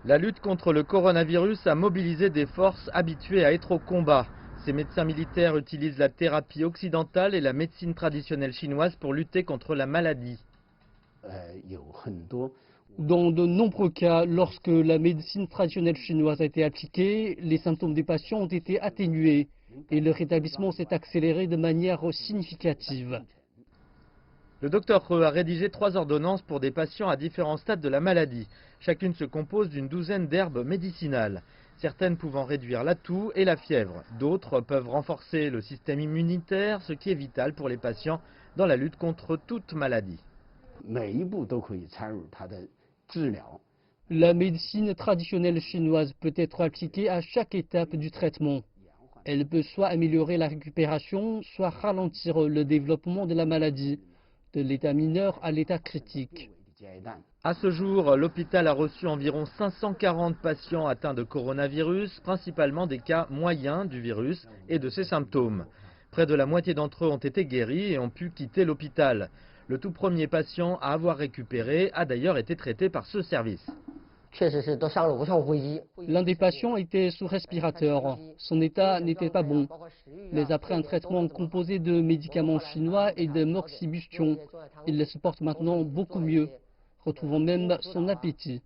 La lutte contre le coronavirus a mobilisé des forces habituées à être au combat. Ces médecins militaires utilisent la thérapie occidentale et la médecine traditionnelle chinoise pour lutter contre la maladie. Dans de nombreux cas, lorsque la médecine traditionnelle chinoise a été appliquée, les symptômes des patients ont été atténués et le rétablissement s'est accéléré de manière significative. Le docteur He a rédigé 3 ordonnances pour des patients à différents stades de la maladie. Chacune se compose d'une douzaine d'herbes médicinales, certaines pouvant réduire la toux et la fièvre. D'autres peuvent renforcer le système immunitaire, ce qui est vital pour les patients dans la lutte contre toute maladie. La médecine traditionnelle chinoise peut être appliquée à chaque étape du traitement. Elle peut soit améliorer la récupération, soit ralentir le développement de la maladie, de l'état mineur à l'état critique. À ce jour, l'hôpital a reçu environ 540 patients atteints de coronavirus, principalement des cas moyens du virus et de ses symptômes. Près de la moitié d'entre eux ont été guéris et ont pu quitter l'hôpital. Le tout premier patient à avoir récupéré a d'ailleurs été traité par ce service. L'un des patients était sous respirateur. Son état n'était pas bon. Mais après un traitement composé de médicaments chinois et de moxibustion, il se porte maintenant beaucoup mieux, retrouvant même son appétit.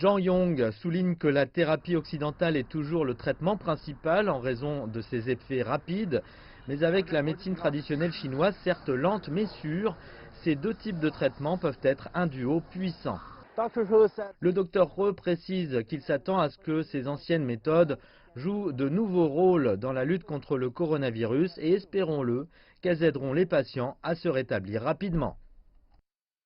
Zhang Yong souligne que la thérapie occidentale est toujours le traitement principal en raison de ses effets rapides, mais avec la médecine traditionnelle chinoise, certes lente mais sûre, ces deux types de traitements peuvent être un duo puissant. Le docteur He précise qu'il s'attend à ce que ces anciennes méthodes jouent de nouveaux rôles dans la lutte contre le coronavirus et espérons-le qu'elles aideront les patients à se rétablir rapidement.